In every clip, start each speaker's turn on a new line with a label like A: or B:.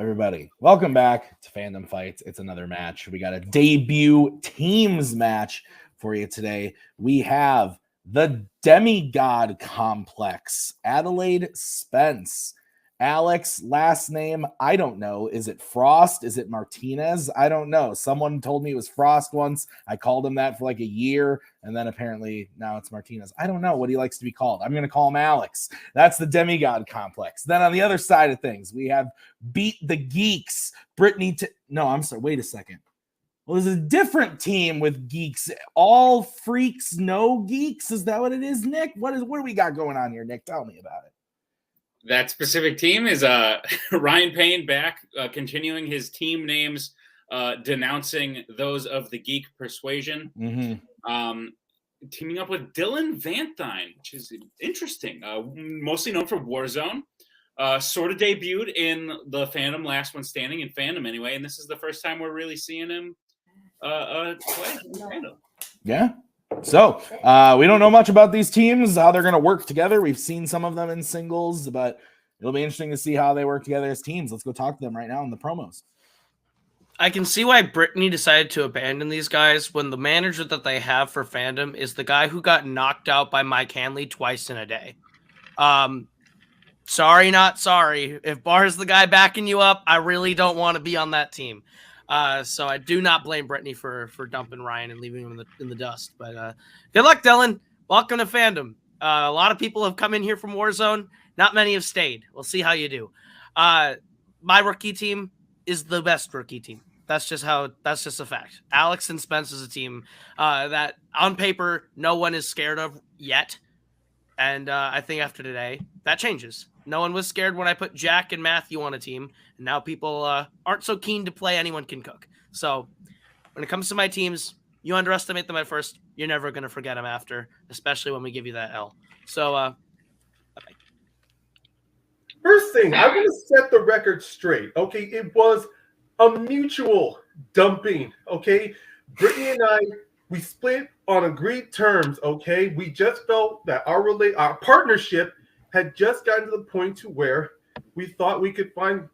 A: everybody? Welcome back to Fandom Fights. It's another match. We got a debut teams match for you today. We have the Demigod Complex, Adelaide Spence. Alex, last name, I don't know. Is it Frost? Is it Martinez? I don't know. Someone told me it was Frost once. I called him that for like a year, and then apparently now it's Martinez. I don't know what he likes to be called. I'm going to call him Alex. That's the Demigod Complex. Then on the other side of things, we have Beat the Geeks. No, I'm sorry. Wait a second. Well, there's a different team with Geeks. All freaks, no geeks. Is that what it is, Nick? What do we got going on here, Nick? Tell me about it.
B: That specific team is Ryan Payne back, continuing his team names, denouncing those of the geek persuasion.
A: Mm-hmm.
B: Teaming up with Dylan Vanthine, which is interesting. Mostly known for Warzone. Sort of debuted in the Fandom, last one standing in Fandom anyway, and this is the first time we're really seeing him play in Fandom.
A: Yeah. So we don't know much about these teams, how they're going to work together. We've seen some of them in singles, but it'll be interesting to see how they work together as teams. Let's go talk to them right now in the promos.
C: I can see why Brittany decided to abandon these guys when the manager that they have for Fandom is the guy who got knocked out by Mike Hanley twice in a day. Sorry, not sorry. If Barr's the guy backing you up, I really don't want to be on that team. So I do not blame Brittany for dumping Ryan and leaving him in the dust. But good luck, Dylan. Welcome to Fandom. A lot of people have come in here from Warzone. Not many have stayed. We'll see how you do. My rookie team is the best rookie team. That's just a fact. Alex and Spence is a team that on paper no one is scared of yet. And I think after today, that changes. No one was scared when I put Jack and Matthew on a team. And now people aren't so keen to play Anyone Can Cook. So when it comes to my teams, you underestimate them at first. You're never going to forget them after, especially when we give you that L. So, bye-bye.
D: First thing, I'm going to set the record straight. Okay, it was a mutual dumping. Okay, Brittany and I, we split on agreed terms. Okay, we just felt that our partnership had just gotten to the point to where we thought we could find.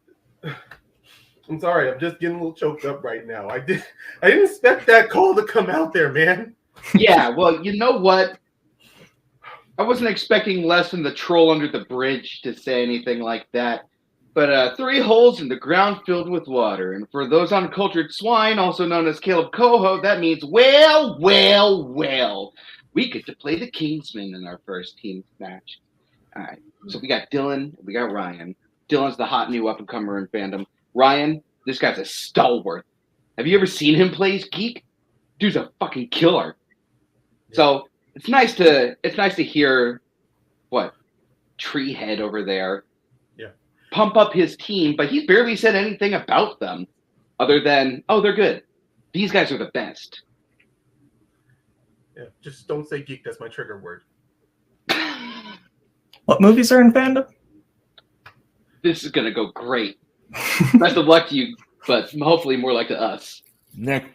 D: I'm sorry, I'm just getting a little choked up right now. I didn't expect that call to come out there, man.
E: Yeah, well, you know what? I wasn't expecting less than the troll under the bridge to say anything like that. But 3 holes in the ground filled with water. And for those uncultured swine, also known as Caleb Coho, that means, well, we get to play the Kingsman in our first team match. All right, so we got Dylan, we got Ryan. Dylan's the hot new up-and-comer in Fandom. Ryan, this guy's a stalwart. Have you ever seen him play as Geek? Dude's a fucking killer. Yeah. So it's nice to hear what Treehead over there pump up his team, but he's barely said anything about them other than, oh, they're good. These guys are the best.
D: Yeah, just don't say geek. That's my trigger word.
F: What movies are in Fandom?
E: This is going to go great. Best of luck to you, but hopefully more like to us.
A: Nick,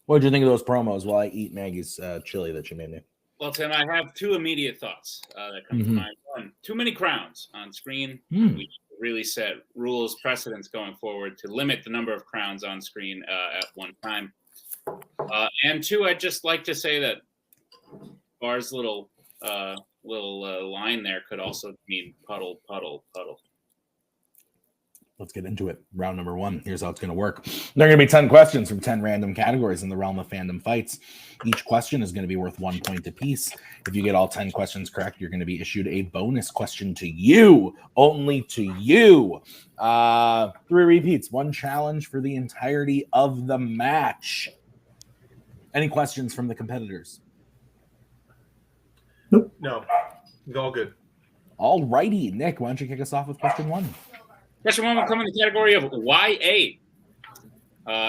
A: what did you think of those promos while I eat Maggie's chili that she made me?
B: Well, Tim, I have 2 immediate thoughts that come to mind. One, too many crowns on screen. We really set rules, precedents going forward to limit the number of crowns on screen at one time. And 2, I'd just like to say that Bar's little line there could also mean puddle, puddle, puddle.
A: Let's get into it. Round number 1. Here's how it's going to work. There are going to be 10 questions from 10 random categories in the realm of Fandom Fights. Each question is going to be worth 1 point apiece. If you get all 10 questions correct, you're going to be issued a bonus question to you, only to you. 3 repeats, 1 challenge for the entirety of the match. Any questions from the competitors?
D: Nope. No. It's all good.
A: All righty. Nick, why don't you kick us off with question 1?
B: Question 1 will come in the category of YA.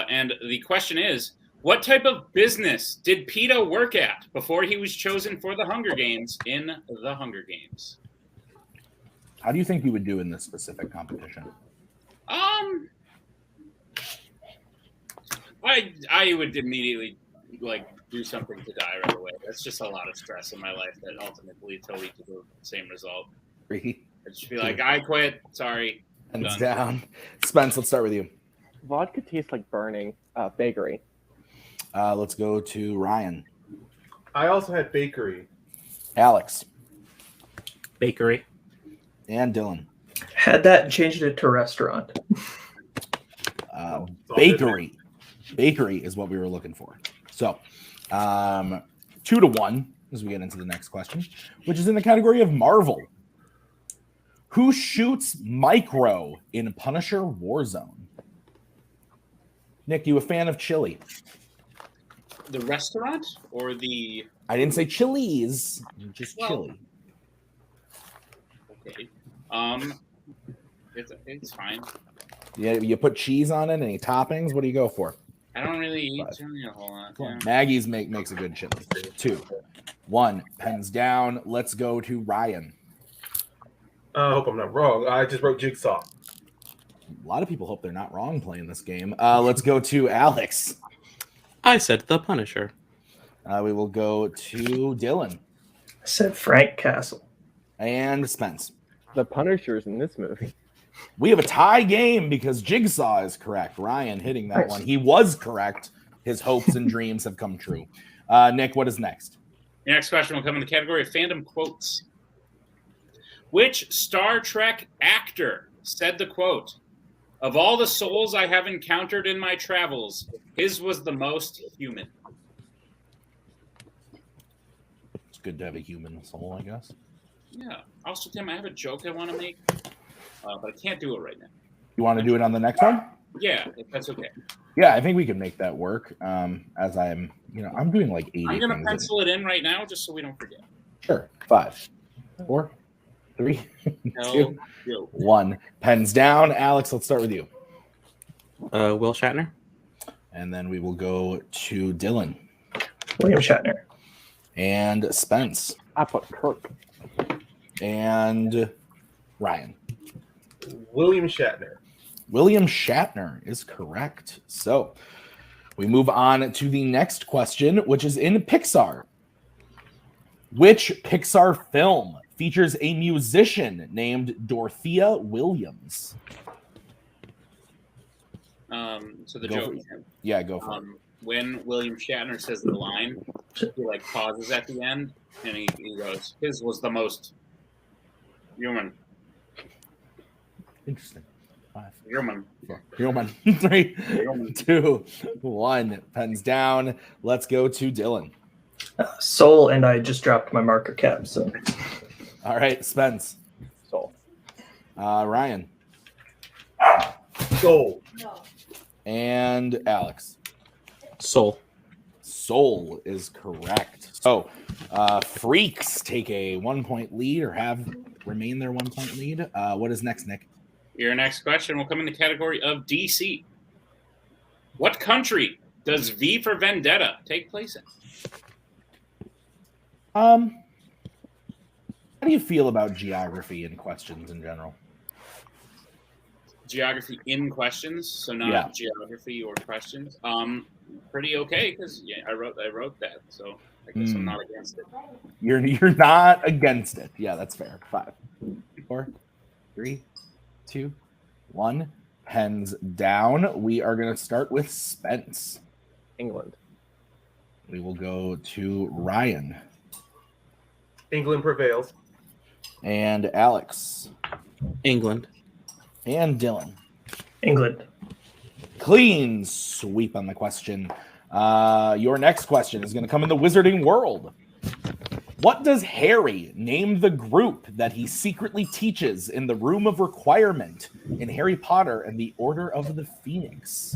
B: And the question is, what type of business did PETA work at before he was chosen for the Hunger Games in the Hunger Games?
A: How do you think you would do in this specific competition?
B: I would immediately do something to die right away. That's just a lot of stress in my life that ultimately leads to the same result.
A: Really?
B: I'd just be like, I quit. Sorry.
A: Pens
B: Done.
A: down. Spence, let's start with you.
F: Vodka tastes like burning. Bakery.
A: Let's go to Ryan.
D: I also had bakery.
A: Alex.
G: Bakery.
A: And Dylan.
H: Had that and changed it to restaurant.
A: Bakery. Bakery is what we were looking for. So, 2-1 as we get into the next question, which is in the category of Marvel. Who shoots Micro in Punisher Warzone? Nick, you a fan of chili?
B: The restaurant or the?
A: I didn't say chilies, just chili.
B: Okay. It's fine.
A: Yeah, you put cheese on it, any toppings? What do you go for?
B: I don't really eat chili a whole lot.
A: Come on.
B: Yeah.
A: Maggie's makes a good chili. 2-1. Pens down. Let's go to Ryan.
D: I hope I'm not wrong. I just wrote Jigsaw.
A: A lot of people hope they're not wrong playing this game. Let's go to Alex.
G: I said the Punisher.
A: We will go to Dylan
H: I said Frank Castle.
A: and Spence.
F: The Punisher's in this movie.
A: We have a tie game because Jigsaw is correct. Ryan hitting that one. He was correct. His hopes and dreams have come true. Nick, what is next?
B: Your next question will come in the category of fandom quotes. Which Star Trek actor said the quote, "Of all the souls I have encountered in my travels, his was the most human"?
A: It's good to have a human soul, I guess.
B: Yeah. Also, Tim, I have a joke I want to make, but I can't do it right now.
A: You want to do it on the next one?
B: Yeah, if that's okay.
A: Yeah, I think we can make that work. As I'm doing like 80
B: I'm going to
A: things.
B: pencil it in right now just so we don't forget.
A: Sure. 5, 4, 3,
B: No
A: 2,
B: joke.
A: 1. Pens down. Alex, let's start with you.
G: Will Shatner.
A: And then we will go to Dylan
H: William Shatner.
A: and Spence
F: I put Kirk.
A: and Ryan.
D: William Shatner.
A: William Shatner is correct. So we move on to the next question, which is in Pixar. Which Pixar film features a musician named Dorothea Williams?
B: So the
A: Go
B: joke
A: for
B: is
A: Yeah, go for it.
B: when William Shatner says the line, he like pauses at the end and he goes, "His was the most human."
A: Interesting. 5,
B: Human.
A: 4, 3, 2, 1. Pens down. Let's go to Dylan.
H: Soul, and I just dropped my marker cap. So
A: All right, Spence.
F: Soul.
A: Ryan
D: Soul.
A: and Alex.
G: Soul.
A: Soul is correct. So, Freaks take a 1-point lead or have remained their 1-point lead. What is next, Nick?
B: Your next question will come in the category of DC. What country does V for Vendetta take place in?
A: How do you feel about geography and questions in general?
B: Geography in questions, so not
A: Yeah.
B: geography or questions. Pretty okay because I wrote that, so I guess I'm not against it.
A: You're not against it. Yeah, that's fair. 5, 4, 3, 2, 1. Pens down. We are going to start with Spence.
F: England.
A: We will go to Ryan
D: England prevails.
A: and Alex
G: England.
A: and Dylan.
H: England.
A: Clean sweep on the question. Your next question is going to come in the wizarding world. What does Harry name the group that he secretly teaches in the Room of Requirement in Harry Potter and the Order of the Phoenix?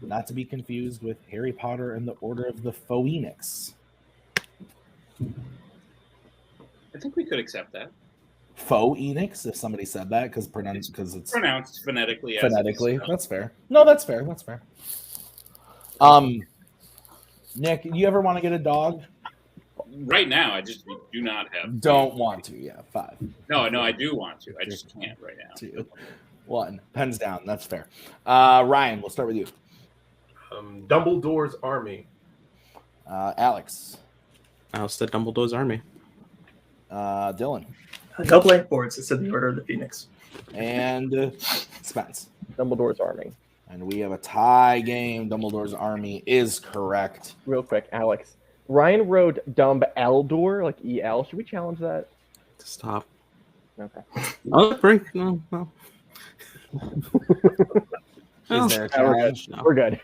A: Not to be confused with Harry Potter and the Order of the Phoenix.
B: I think we could accept that.
A: Phoenix, if somebody said that, because it's
B: Pronounced phonetically.
A: phonetically. That's fair. No, that's fair. That's fair. Nick, you ever want to get a dog?
B: Right now, I just do not have.
A: Don't want to. Yeah, 5,
B: No, I do want to. I just can't right now.
A: 2, 1. Pens down. That's fair. Ryan, we'll start with you.
D: Dumbledore's army.
A: Alex,
G: House Dumbledore's army.
A: Dylan,
H: No blankboards. It said the Order of the Phoenix.
A: And Spence.
F: Dumbledore's Army.
A: And we have a tie game. Dumbledore's Army is correct.
F: Real quick, Alex. Ryan wrote Dumb Eldor, like EL. Should we challenge that?
G: Stop.
F: Okay.
G: Oh, break. No.
A: Is there a challenge?
G: No.
F: We're good.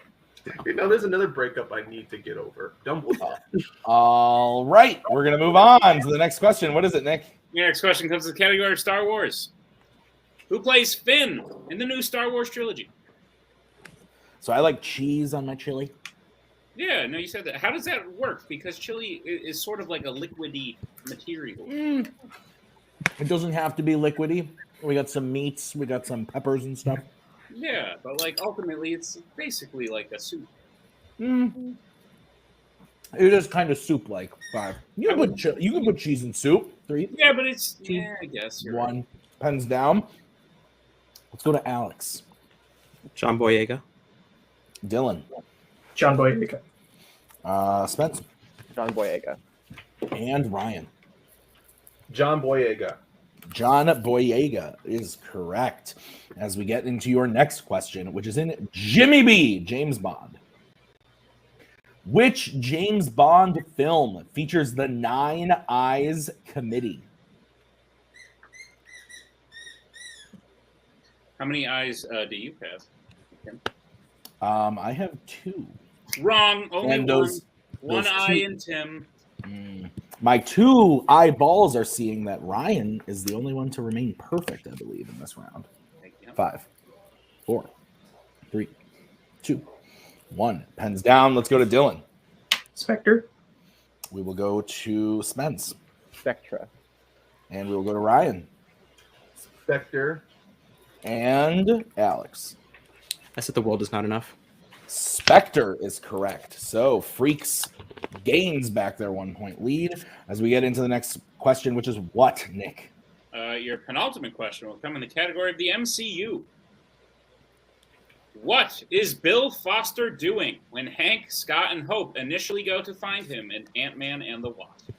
D: You know, there's another breakup I need to get over. Dumbledore.
A: All right. We're going to move on to the next question. What is it, Nick?
B: Your next question comes to the category of Star Wars. Who plays Finn in the new Star Wars trilogy?
A: So I like cheese on my chili.
B: Yeah, no, you said that. How does that work? Because chili is sort of like a liquidy material.
A: It doesn't have to be liquidy. We got some meats. We got some peppers and stuff.
B: Yeah, but like ultimately, it's basically like a soup.
A: It is kind of soup-like. 5. You can put cheese in soup. 3.
B: Yeah, but it's
A: 2,
B: I guess you're
A: 1.
B: right.
A: Pens down. Let's go to Alex.
G: John Boyega.
A: Dylan.
H: John Boyega.
A: Spence.
F: John Boyega.
A: And Ryan.
D: John Boyega.
A: John Boyega is correct. As we get into your next question, which is in Jimmy B, James Bond. Which James Bond film features the 9 Eyes Committee?
B: How many eyes do you have?
A: I have 2.
B: Wrong. Only
A: And
B: one.
A: those
B: One eye
A: 2
B: in Tim.
A: My 2 eyeballs are seeing that Ryan is the only one to remain perfect, I believe, in this round. 5, 4, 3, 2, 1. Pens down. Let's go to Dylan.
H: Spectre.
A: We will go to Spence.
F: Spectra.
A: And we will go to Ryan.
D: Spectre.
A: And Alex.
G: I said the world is not enough.
A: Spectre is correct. So Freaks gains back their 1-point lead. As we get into the next question, which is what, Nick?
B: Your penultimate question will come in the category of the MCU. What is Bill Foster doing when Hank, Scott, and Hope initially go to find him in Ant-Man and the Wasp?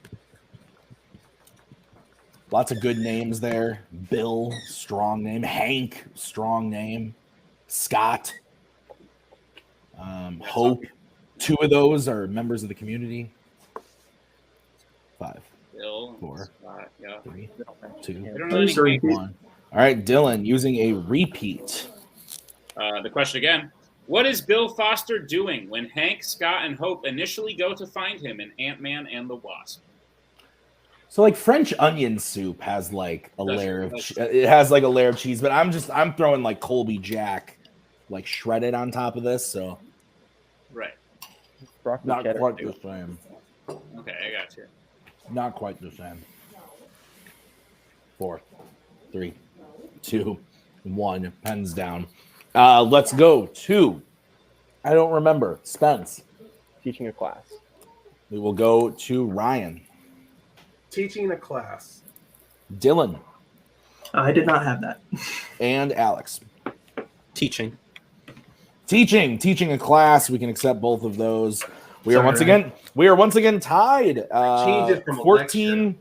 A: Lots of good names there. Bill, strong name. Hank, strong name. Scott. Hope. 2 of those are members of the community. 5,
B: Bill,
A: 4,
B: Scott, yeah.
A: 3,
B: I
A: 2,
B: don't know any names.
A: 1. All right, Dylan, using a repeat.
B: The question again. What is Bill Foster doing when Hank, Scott, and Hope initially go to find him in Ant-Man and the Wasp?
A: So like French onion soup has like a layer of it has like a layer of cheese, but I'm throwing like Colby Jack like shredded on top of this, so
B: Right.
F: Broccoli
A: not
F: cheddar
A: quite
F: soup.
A: the same.
B: Okay, I got you.
A: Not quite the same. 4, 3, 2, 1. Pens down. Let's go to I don't remember. Spence.
F: Teaching a class.
A: We will go to Ryan.
D: Teaching a class.
A: Dylan.
H: I did not have that.
A: And Alex.
G: Teaching.
A: Teaching a class. We can accept both of those. We are
H: Sorry,
A: once again tied.
D: Change it from
A: 14,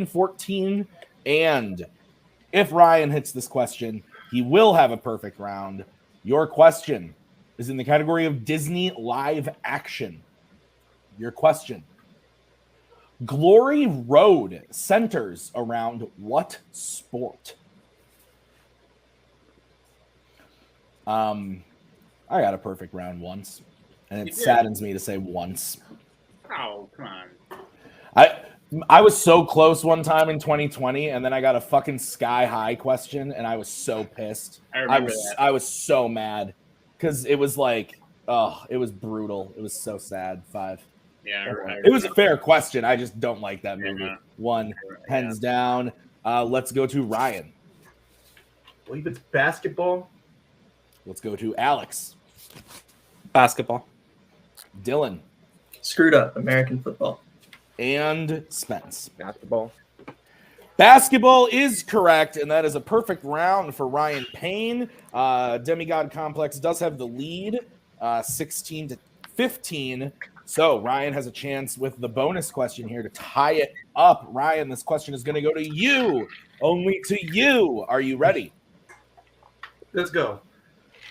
A: 14. And if Ryan hits this question, he will have a perfect round. Your question is in the category of Disney live action. Your question. Glory Road centers around what sport? I got a perfect round once, and it saddens me to say once.
B: Oh, come on.
A: I was so close one time in 2020, and then I got a fucking sky high question, and I was so pissed.
B: I remember that.
A: I was so mad because it was like, oh, it was brutal. It was so sad. 5.
B: Yeah,
A: It was a fair question. I just don't like that movie.
B: Yeah.
A: 1, pens down. Let's go to Ryan.
D: I believe it's basketball.
A: Let's go to Alex.
G: Basketball.
A: Dylan.
H: Screwed up. American football.
A: And Spence.
F: Basketball.
A: Basketball is correct, and that is a perfect round for Ryan Payne. Demigod Complex does have the lead, 16-15. So Ryan has a chance with the bonus question here to tie it up. Ryan, this question is going to go to you, only to you. Are you ready?
D: Let's go.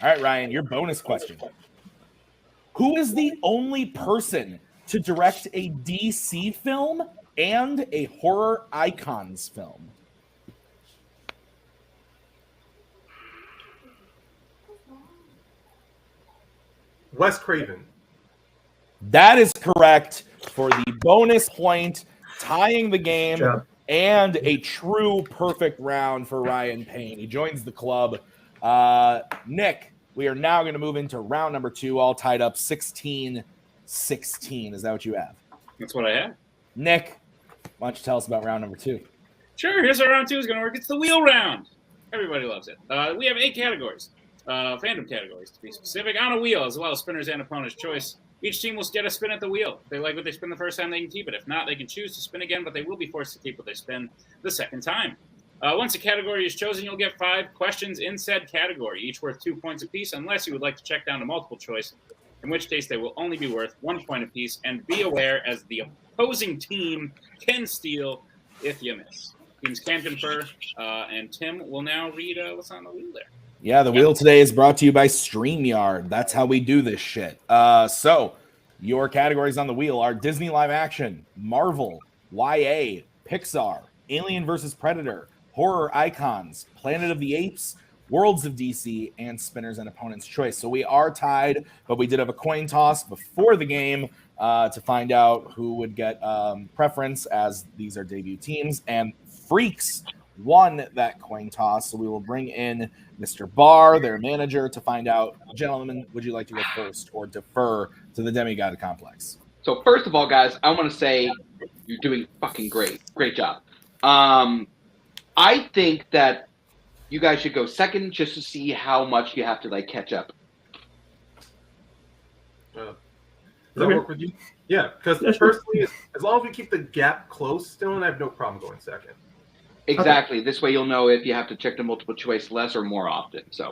A: All right, Ryan, your bonus question. Who is the only person to direct a DC film and a horror icons film?
D: Wes Craven.
A: That is correct for the bonus point, tying the game, and a true perfect round for Ryan Payne. He joins the club. Nick, we are now going to move into round number 2, all tied up 16-16. Is that what you have?
B: That's what I have.
A: Nick, why don't you tell us about round number 2?
B: Sure, here's how round 2 is going to work. It's the wheel round. Everybody loves it. We have 8 categories, fandom categories to be specific, on a wheel, as well as spinners and opponent's choice. Each team will get a spin at the wheel. If they like what they spin the first time, they can keep it. If not, they can choose to spin again, but they will be forced to keep what they spin the second time. Once a category is chosen, you'll get 5 questions in said category, each worth 2 points apiece, unless you would like to check down to multiple choice, in which case they will only be worth 1 point apiece. And be aware, as the opposing team can steal if you miss. Teams can confer, and Tim will now read what's on the wheel there.
A: Yeah, the wheel today is brought to you by StreamYard. That's how we do this shit. So your categories on the wheel are Disney live action, Marvel, YA, Pixar, Alien vs. Predator, horror icons, Planet of the Apes, Worlds of DC, and spinners and opponent's choice. So we are tied, but we did have a coin toss before the game to find out who would get preference, as these are debut teams, and Freaks won that coin toss. So we will bring in Mr. Barr, their manager, to find out. Gentlemen, would you like to go first or defer to the Demigod Complex?
E: So first of all, guys, I want to say you're doing fucking great. Great job. I think that you guys should go second just to see how much you have to catch up.
D: Does that work with you? Yeah, because personally, as long as we keep the gap close, Dylan, I have no problem going second.
E: Exactly. Okay. This way you'll know if you have to check the multiple choice less or more often. So.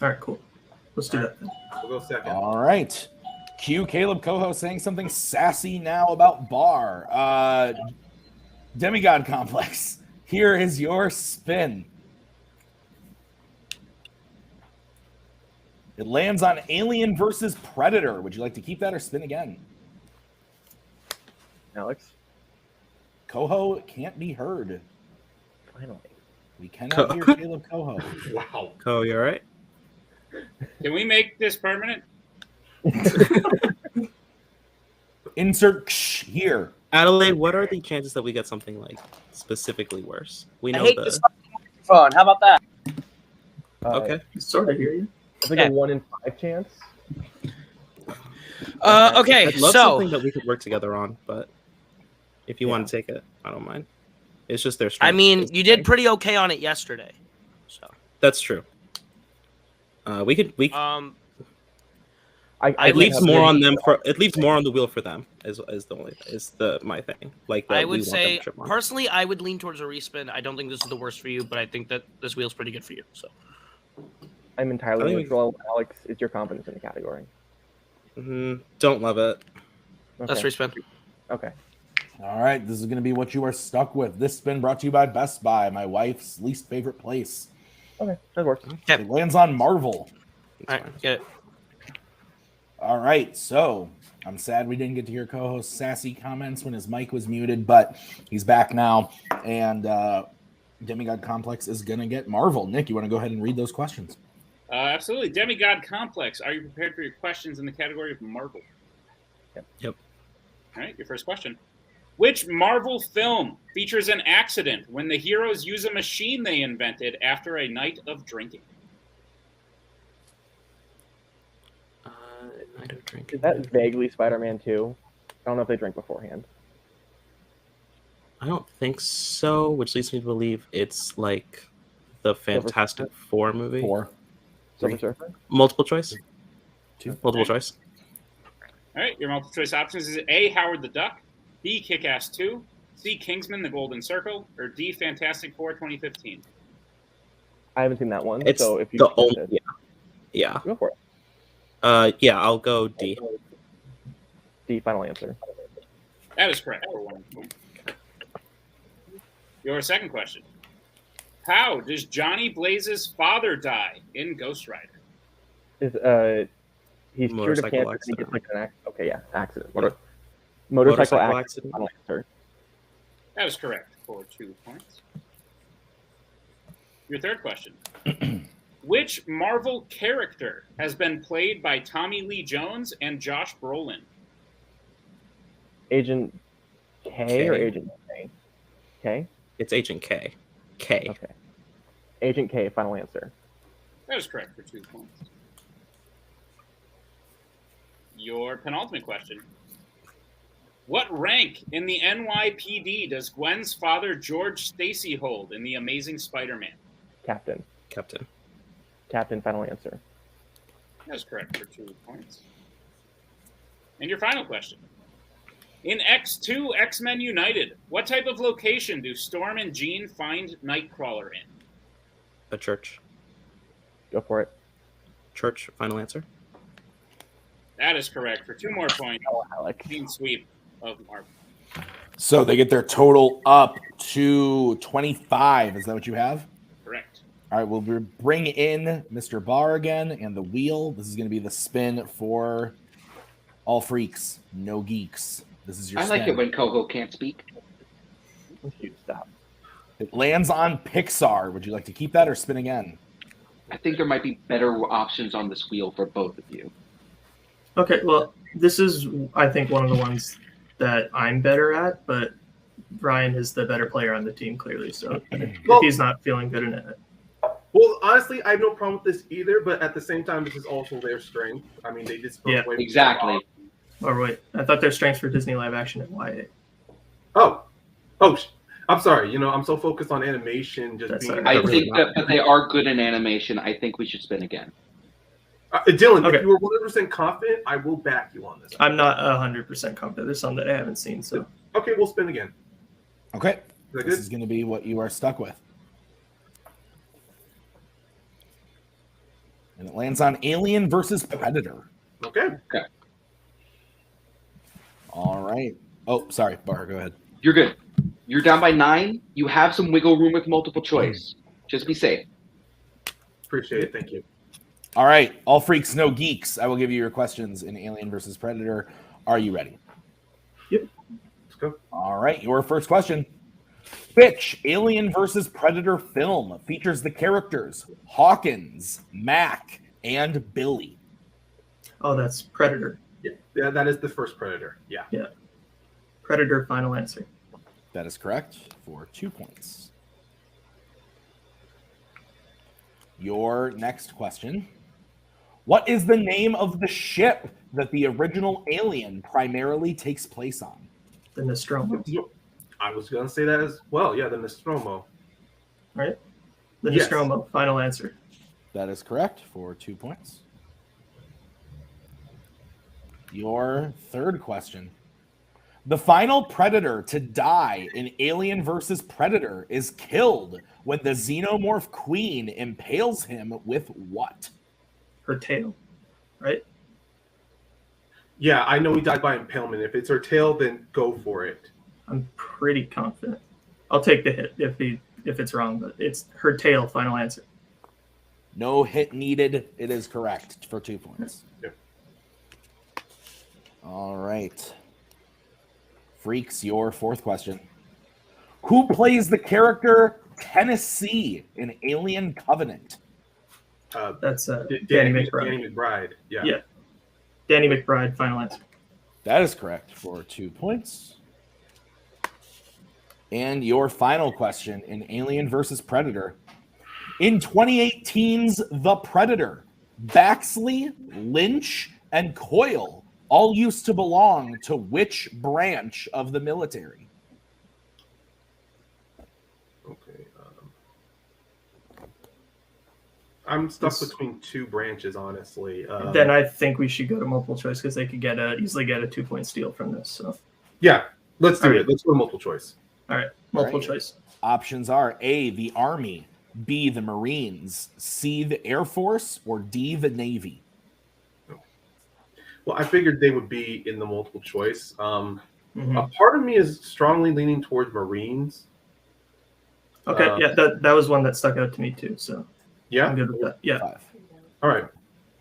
H: All right, cool. Let's do that then.
D: We'll go second.
A: All right. Cue Caleb Coho saying something sassy now about Barr. Demigod Complex, here is your spin. It lands on Alien versus Predator. Would you like to keep that or spin again?
F: Alex?
A: Coho can't be heard.
F: Finally.
A: We cannot hear Caleb Coho.
D: Wow.
G: Co, you all right?
B: Can we make this permanent?
A: Insert here.
G: Adelaide, what are the chances that we get something specifically worse? We know
I: this phone. How about that?
G: Okay.
H: Sort of hear you.
F: It's like a 1 in 5 chance.
C: Okay,
G: I'd love
C: so
G: something that we could work together on, but if you want to take it, I don't mind. It's just their strength.
C: I mean, you did pretty okay on it yesterday, so
G: that's true. We
C: it
G: leaves more on them for it leaves more on the wheel for them is my thing.
C: I would say personally, I would lean towards a respin. I don't think this is the worst for you, but I think that this wheel's pretty good for you. So
F: I'm entirely neutral. Alex, is your confidence in the category?
G: Don't love it.
F: Okay.
C: Let's respin.
F: Okay.
A: All right, this is going to be what you are stuck with. This spin brought to you by Best Buy, my wife's least favorite place.
F: Okay, that works.
C: Okay.
A: It lands on Marvel.
C: All right, get it.
A: All right, so I'm sad we didn't get to hear co-host sassy comments when his mic was muted, but he's back now, and Demigod Complex is going to get Marvel. Nick, you want to go ahead and read those questions?
B: Absolutely. Demigod Complex, are you prepared for your questions in the category of Marvel?
G: Yep.
B: All right, your first question. Which Marvel film features an accident when the heroes use a machine they invented after a night of drinking?
G: Night of drinking.
F: Is that vaguely Spider-Man 2? I don't know if they drink beforehand.
G: I don't think so, which leads me to believe it's like the Fantastic Four movie.
A: 4.
F: Silver Surfer?
G: Multiple choice?
A: 2.
G: Multiple choice.
B: All right, your multiple choice options is A, Howard the Duck, B, Kick-Ass 2, C, Kingsman, The Golden Circle, or D, Fantastic Four 2015.
F: I haven't seen that one,
G: It's
F: so if you
G: the only, yeah.
F: go for it.
G: Yeah, I'll go D.
F: D, final answer.
B: That is correct for 1 point. Your second question. How does Johnny Blaze's father die in Ghost Rider?
F: He's cured of cancer and he gets like an accident. Okay, yeah, accident. Motorcycle
G: Motorcycle
F: accident.
G: accident.
F: Final answer.
B: That is correct for 2 points. Your third question. Which Marvel character has been played by Tommy Lee Jones and Josh Brolin?
F: Agent K or Agent K? K?
G: It's Agent K. K.
F: Okay. Agent K, final answer.
B: That is correct for 2 points. Your penultimate question. What rank in the NYPD does Gwen's father, George Stacy, hold in The Amazing Spider-Man?
F: Captain. Captain, final answer.
B: That's correct for 2 points. And your final question. In X2 X-Men United, what type of location do Storm and Jean find Nightcrawler in?
G: A church.
F: Go for it.
G: Church, final answer.
B: That is correct for 2 more points.
F: Oh, Alec.
B: Clean sweep of Marvel.
A: So they get their total up to 25. Is that what you have?
B: Correct.
A: All right, we'll bring in Mr. Barr again and the wheel. This is going to be the spin for all freaks, no geeks. This is your
E: I like
A: spin.
E: it when Coho can't speak.
F: You stop.
A: It lands on Pixar. Would you like to keep that or spin again?
E: I think there might be better options on this wheel for both of you.
H: Okay, well, this is, I think, one of the ones that I'm better at, but Ryan is the better player on the team, clearly. So if he's not feeling good in it.
D: Well, honestly, I have no problem with this either, but at the same time, this is also their strength. I mean, they just
H: Yeah,
E: exactly.
H: Or wait, I thought their strengths for Disney live action and YA.
D: Oh, I'm sorry. You know, I'm so focused on animation. Just
H: That's
D: being.
E: I think that but they are good in animation. I think we should spin again.
D: Dylan,
H: Okay.
D: if you were 100% confident, I will back you on this.
H: I'm not 100% confident. There's some that I haven't seen, so.
D: Okay, we'll spin again.
A: Okay.
D: Is that
A: This
D: good?
A: is going to be what you are stuck with. And it lands on Alien versus Predator.
D: Okay.
A: All right. Oh, sorry, Bar, go ahead.
E: You're good. You're down by 9. You have some wiggle room with multiple choice. Just be safe.
D: Appreciate it. Thank you.
A: All right. All freaks, no geeks. I will give you your questions in Alien versus Predator. Are you ready?
H: Yep.
D: Let's go.
A: All right. Your first question. Which Alien versus Predator film features the characters Hawkins, Mac, and Billy?
H: Oh, that's Predator.
D: Yeah, that is the first Predator. Yeah.
H: Predator, final answer.
A: That is correct for 2 points. Your next question. What is the name of the ship that the original Alien primarily takes place on?
H: The Nostromo,
D: I was going to say that as well. Yeah, the Nostromo.
H: right? The
D: Yes.
H: Nostromo, final answer.
A: That is correct for 2 points. Your third question. The final Predator to die in Alien versus Predator is killed when the Xenomorph Queen impales him with what?
H: Her tail, right?
D: Yeah, I know he died by impalement. If it's her tail, then go for it.
H: I'm pretty confident. I'll take the hit if it's wrong, but it's her tail, final answer.
A: No hit needed. It is correct for 2 points.
D: Yeah.
A: All right. Freaks, your fourth question. Who plays the character Tennessee in Alien Covenant?
H: That's
D: Danny
H: Danny McBride.
D: Danny McBride. Yeah.
H: Yeah. Danny McBride, final answer.
A: That is correct for 2 points. And your final question in Alien versus Predator. In 2018's The Predator, Baxley, Lynch, and Coyle all used to belong to which branch of the military?
D: Okay. I'm stuck between two branches, honestly.
H: Then I think we should go to multiple choice because they could easily get a 2-point steal from this. So,
D: Yeah, let's do
H: All
D: it.
H: right.
D: Let's go multiple choice.
H: all right, multiple
A: All right.
H: choice.
A: Options are A, the Army, B, the Marines, C, the Air Force, or D, the Navy.
D: Well, I figured they would be in the multiple choice.
H: Mhm.
D: A part of me is strongly leaning towards Marines.
H: Okay, yeah, that was one that stuck out to me too. So
D: Yeah.
H: I'm good with that. Yeah.
A: 5.
D: All right.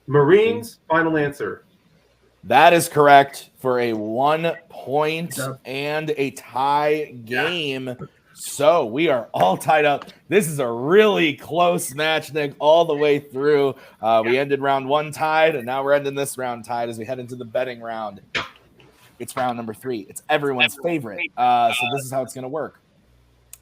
D: Marines, final answer.
A: That is correct for a 1 point
H: Yep.
A: and a tie game. So we are all tied up. This is a really close match, Nick, all the way through. We ended round 1 tied, and now we're ending this round tied as we head into the betting round. It's round number 3. It's everyone's favorite. So this is how it's going to work.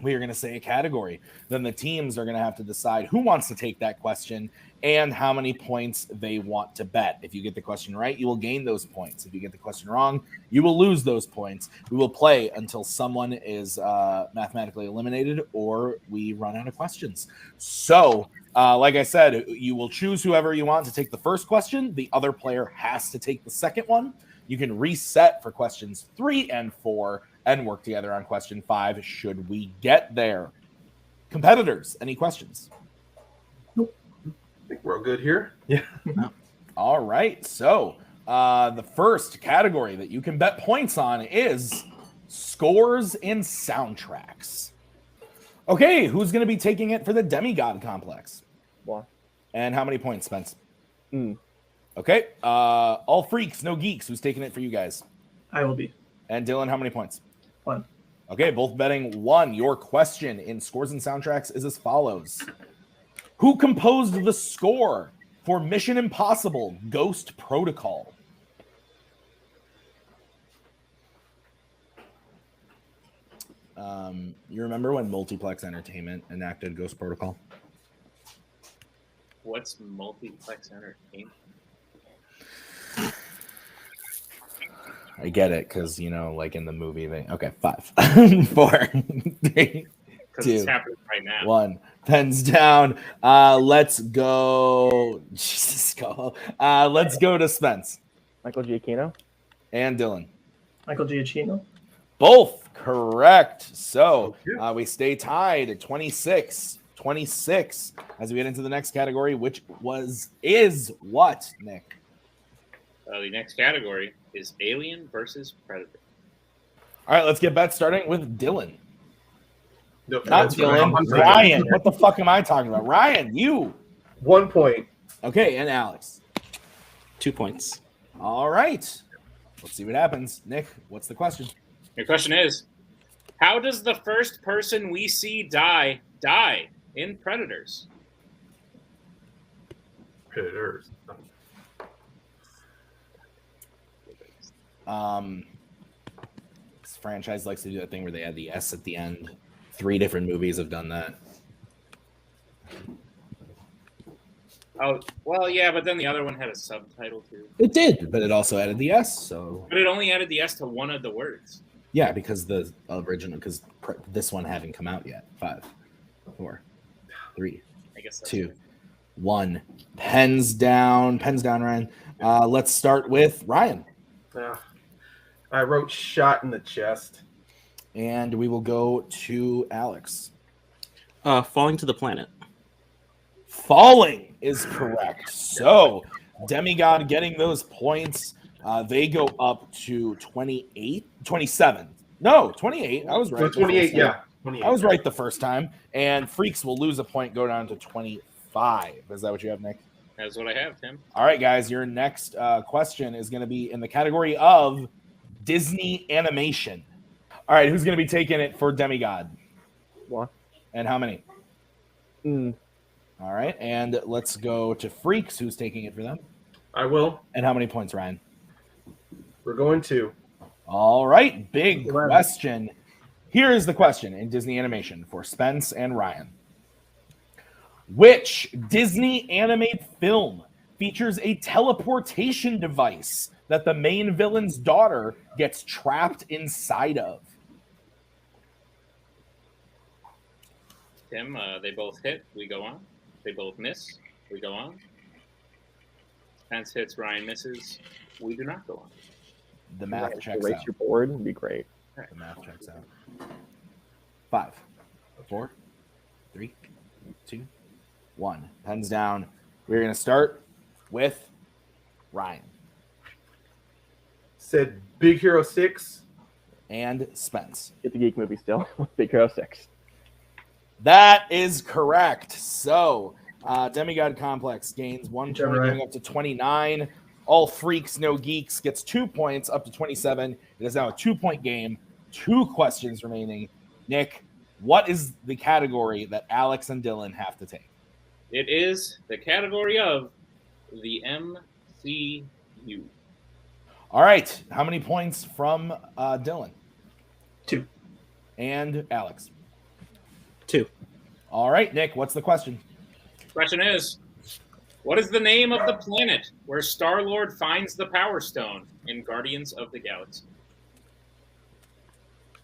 A: We are going to say a category. Then the teams are going to have to decide who wants to take that question and how many points they want to bet. If you get the question right, you will gain those points. If you get the question wrong, you will lose those points. We will play until someone is mathematically eliminated or we run out of questions. So, like I said, you will choose whoever you want to take the first question. The other player has to take the second one. You can reset for questions 3 and 4 and work together on question 5 should we get there. Competitors, any questions?
D: I think we're all good here. Yeah.
A: All right. So the first category that you can bet points on is scores and soundtracks. Okay, who's going to be taking it for the Demigod complex?
F: What?
A: And how many points, Spence?
F: Mm.
A: Okay. All freaks, no geeks. Who's taking it for you guys?
H: I will be.
A: And Dylan, how many points?
H: 1.
A: Okay, both betting 1. Your question in scores and soundtracks is as follows. Who composed the score for Mission Impossible Ghost Protocol? You remember when Multiplex Entertainment enacted Ghost Protocol?
B: What's Multiplex Entertainment?
A: I get it, because, you know, like in the movie, they... Okay, 5, 4, 3,
B: Because it's
A: 2,
B: happening right now.
A: 1. Pens down. Let's go. Jesus, go. Let's go to Spence.
F: Michael Giacchino.
A: And Dylan.
H: Michael Giacchino.
A: Both correct. So we stay tied at 26 as we get into the next category, which is what, Nick?
B: The next category is Alien versus Predator.
A: All right, let's get bets starting with Dylan.
D: No,
A: Not Dylan, Ryan. What the fuck am I talking about? Ryan, you.
D: 1 point.
A: Okay, and Alex.
G: 2 points.
A: All right. Let's see what happens. Nick, what's the question?
B: Your question is, how does the first person we see die in Predators?
D: Predators.
A: This franchise likes to do that thing where they add the S at the end. 3 different movies have done that.
B: Oh, well, yeah, but then the other one had a subtitle too.
A: It did, but it also added the S, so...
B: But it only added the S to one of the words.
A: Yeah, because the original, because this one hadn't come out yet. 5, 4, 3,
B: I guess that's
A: 2,
B: right.
A: 1. Pens down, Ryan. Let's start with Ryan.
D: I wrote shot in the chest.
A: And we will go to Alex.
G: Falling to the planet.
A: Falling is correct. So Demigod getting those points. They go up to 27. No, 28. I was right.
D: 28, yeah. 28.
A: I was right the first time. And Freaks will lose a point, go down to 25. Is that what you have, Nick?
B: That's what I have, Tim.
A: All right, guys. Your next question is going to be in the category of Disney animation. All right, who's going to be taking it for Demigod?
F: 1.
A: And how many? All right, and let's go to Freaks, who's taking it for them.
D: I will.
A: And how many points, Ryan?
D: We're going to.
A: All right, big question. Here is the question in Disney animation for Spence and Ryan. Which Disney animated film features a teleportation device that the main villain's daughter gets trapped inside of?
B: Tim, they both hit. We go on. They both miss. We go on. Spence hits. Ryan misses. We do not go on.
A: The math checks
F: Erase
A: out.
F: your board would be great.
A: The math checks out. 5, 4, 3, 2, 1. Pens down. We're going to start with Ryan.
D: said Big Hero 6.
A: And Spence.
F: It's a geek movie still. Big Hero 6.
A: That is correct. So, Demigod Complex gains 1 point,
H: right.
A: going up to 29. All Freaks, No Geeks gets 2 points, up to 27. It is now a 2-point game. 2 questions remaining. Nick, what is the category that Alex and Dylan have to take?
B: It is the category of the MCU.
A: All right. How many points from Dylan?
H: 2.
A: And Alex?
G: 2.
A: All right, Nick, what's the question?
B: Question is, what is the name of the planet where Star-Lord finds the Power Stone in Guardians of the Galaxy?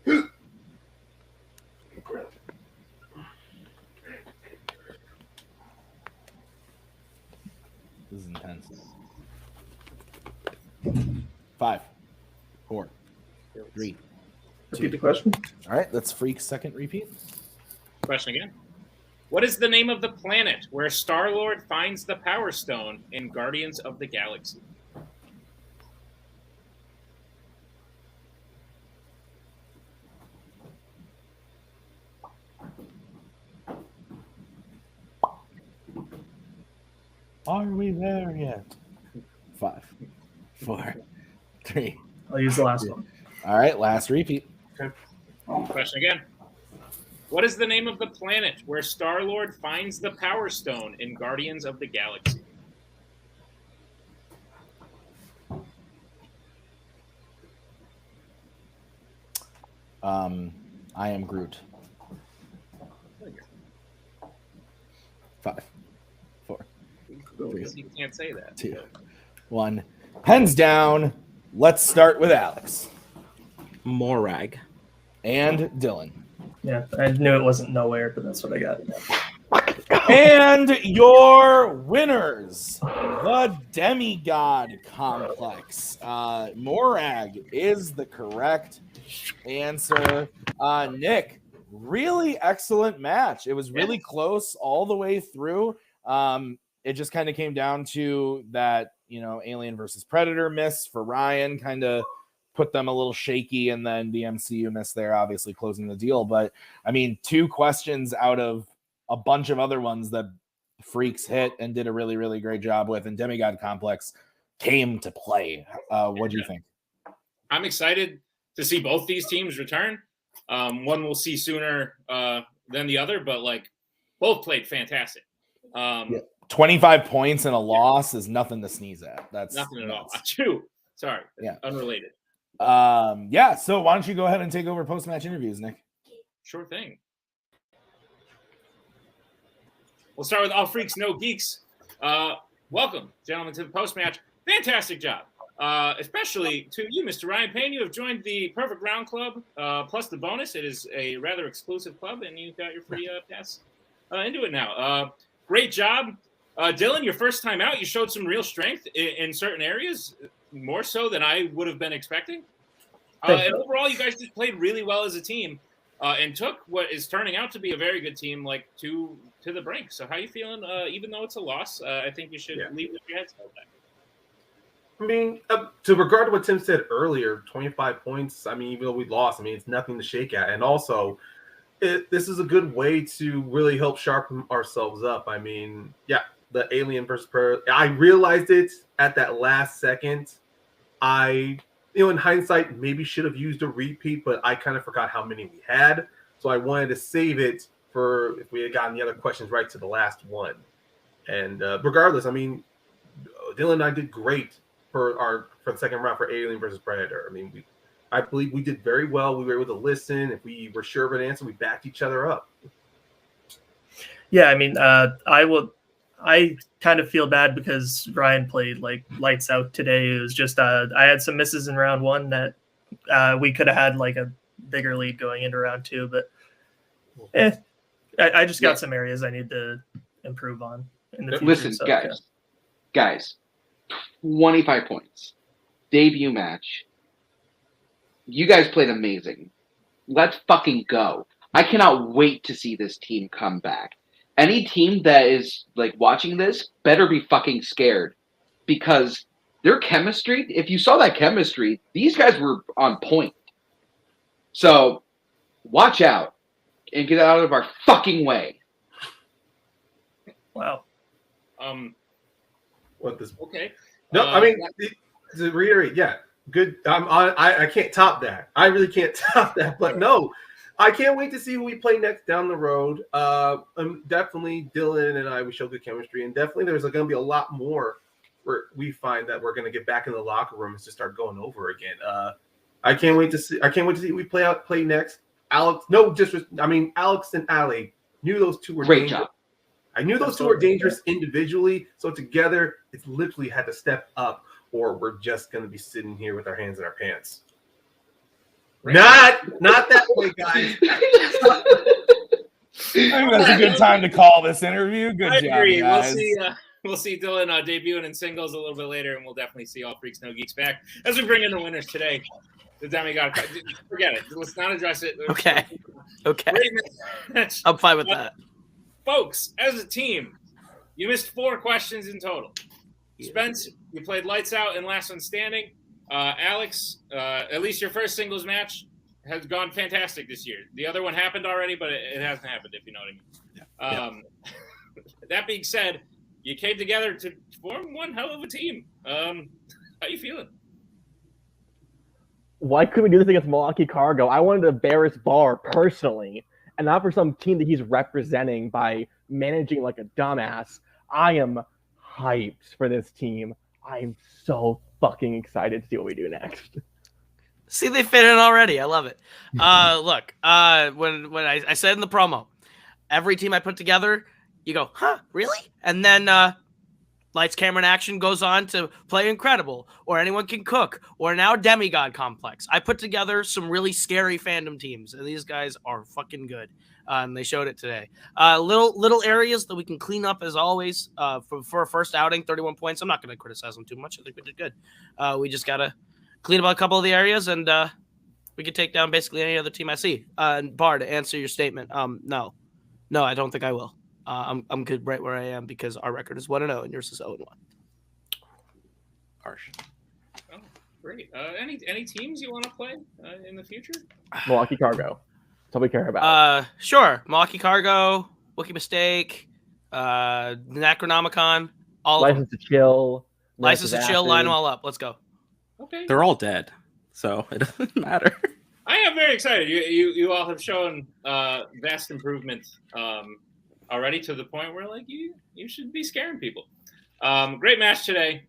A: This is intense. 5, 4, 3.
H: Repeat the question.
A: All right, that's Freak's second repeat.
B: Question again. What is the name of the planet where Star-Lord finds the Power Stone in Guardians of the Galaxy?
A: Are we there yet? 5, 4, 3.
H: I'll use the last one.
A: All right, last repeat.
B: Question again. What is the name of the planet where Star-Lord finds the Power Stone in Guardians of the Galaxy?
A: I am Groot. 5, 4, 3,
B: You can't say that.
A: 2, 1. Pens down. Let's start with Alex.
G: Morag.
A: And Dylan.
H: Yeah, I knew it wasn't nowhere, but that's what I got.
A: And your winners, the Demigod Complex. Morag is the correct answer. Nick, really excellent match. It was really close all the way through. It just kind of came down to that, Alien versus Predator miss for Ryan, kind of put them a little shaky, and then the MCU miss there, obviously closing the deal. But I mean, 2 questions out of a bunch of other ones that Freaks hit and did a really, really great job with, and Demigod Complex came to play. What do you think?
B: I'm excited to see both these teams return. One we'll see sooner than the other, but both played fantastic.
A: 25 points and a loss is nothing to sneeze at. That's
B: nothing at all. True. Sorry.
A: Yeah.
B: Unrelated.
A: So why don't you go ahead and take over post-match interviews, Nick?
B: Sure thing. We'll start with All Freaks, No Geeks. Welcome, gentlemen, to the post-match. Fantastic job. Especially to you, Mr. Ryan Payne. You have joined the Perfect Round Club, plus the bonus. It is a rather exclusive club, and you've got your free pass into it now. Great job. Dylan, your first time out, you showed some real strength in certain areas, more so than I would have been expecting. And overall, you guys just played really well as a team and took what is turning out to be a very good team to the brink. So how are you feeling? Even though it's a loss, I think you should leave with your heads held back.
D: I mean, to regard to what Tim said earlier, 25 points, I mean, even though we lost, I mean, it's nothing to shake at. And also, this is a good way to really help sharpen ourselves up. I mean, the Alien versus Predator, I realized it at that last second. I, in hindsight, maybe should have used a repeat, but I kind of forgot how many we had. So I wanted to save it for if we had gotten the other questions right to the last one. And regardless, I mean, Dylan and I did great for the second round for Alien versus Predator. I mean, I believe we did very well. We were able to listen. If we were sure of an answer, we backed each other up.
H: Yeah, I mean, I kind of feel bad because Ryan played lights out today. It was just I had some misses in round 1 that we could have had a bigger lead going into round 2, but I just got some areas I need to improve on in the future.
E: Listen, guys, 25 points, debut match. You guys played amazing. Let's fucking go. I cannot wait to see this team come back. Any team that is watching this better be fucking scared, because their chemistry, if you saw that chemistry, these guys were on point. So watch out and get out of our fucking way.
H: Wow.
D: What this?
B: Okay.
D: No, I mean, to reiterate, yeah, good. I can't top that. I really can't top that. But no, I can't wait to see who we play next down the road. Definitely Dylan and I, we show good chemistry, and definitely there's going to be a lot more where we find that we're going to get back in the locker room and just start going over again. I can't wait to see who we play next. Alex, Alex and Ali knew those two were
E: Great
D: dangerous.
E: job.
D: I knew those two were dangerous individually, so together it's literally had to step up, or we're just going to be sitting here with our hands in our pants. Right. Not that way, guys.
A: I think that's a good time to call this interview. Good
B: I
A: job,
B: agree.
A: guys.
B: We'll see Dylan debuting in singles a little bit later, and we'll definitely see All Freaks No Geeks back as we bring in the winners today. The Demigod. Forget it. Let's not address it.
C: Okay.
B: Great match.
C: I'm fine with that.
B: Folks, as a team, you missed 4 questions in total. Spence, you played lights out and last one standing. Alex, at least your first singles match has gone fantastic this year. The other one happened already, but it hasn't happened, if you know what I mean. Yeah. That being said, you came together to form one hell of a team. How you feeling?
F: Why couldn't we do this against Milwaukee Cargo? I wanted to bear his bar personally, and not for some team that he's representing by managing like a dumbass. I am hyped for this team. I am so fucking excited to see what we do next.
C: See, they fit in already. I love it. Look, when I said in the promo, every team I put together, you go, huh, really? And then Lights, Camera, and Action goes on to play Incredible, or Anyone Can Cook, or now Demigod Complex. I put together some really scary fandom teams, and these guys are fucking good. And they showed it today. Little areas that we can clean up as always for a first outing, 31 points. I'm not going to criticize them too much. I think we did good. We just got to clean up a couple of the areas, and we can take down basically any other team I see. And Bar, to answer your statement, no, I don't think I will. I'm good right where I am because our record is 1-0 and yours is 0-1.
A: Harsh.
B: Oh, great. Any teams you want to play in the future?
F: Milwaukee Cargo. That's all we care about.
C: Sure. Milwaukee Cargo, Wookie Mistake, Necronomicon, all
F: License to Chill.
C: License to Chill, line them all up. Let's go.
B: Okay.
G: They're all dead, so it doesn't matter.
B: I am very excited. You all have shown vast improvement already to the point where like you should be scaring people. Great match today.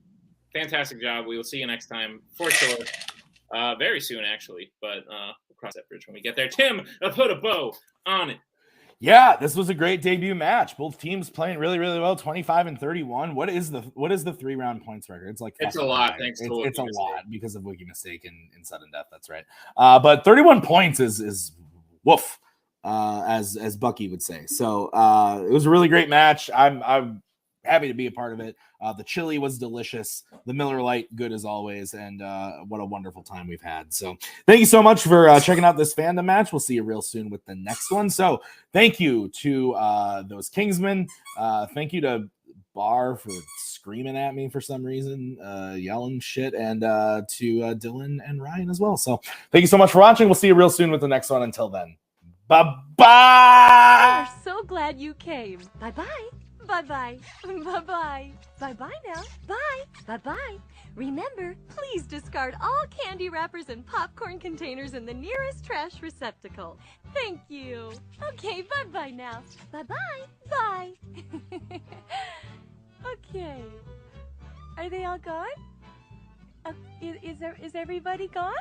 B: Fantastic job. We will see you next time for sure. Very soon actually, but we'll cross that bridge when we get there. Tim, put a bow on it.
A: Yeah, this was a great debut match. Both teams playing really, really well. 25-31. What is the 3-round points record? It's
B: a lot. Thanks to
A: it's a lot because of Wiki Mistake and sudden death. That's right. But 31 points is woof, as Bucky would say. So it was a really great match. I'm happy to be a part of it. The chili was delicious. The Miller Lite, good as always. And what a wonderful time we've had. So thank you so much for checking out this fandom match. We'll see you real soon with the next one. So thank you to those Kingsmen. Thank you to Bar for screaming at me for some reason, yelling shit, and to Dylan and Ryan as well. So thank you so much for watching. We'll see you real soon with the next one. Until then, bye-bye.
J: We're so glad you came. Bye-bye. Bye-bye. Bye-bye. Bye-bye now. Bye. Bye-bye. Remember, please discard all candy wrappers and popcorn containers in the nearest trash receptacle. Thank you. Okay, bye-bye now. Bye-bye. Bye. Okay. Are they all gone? Is everybody gone?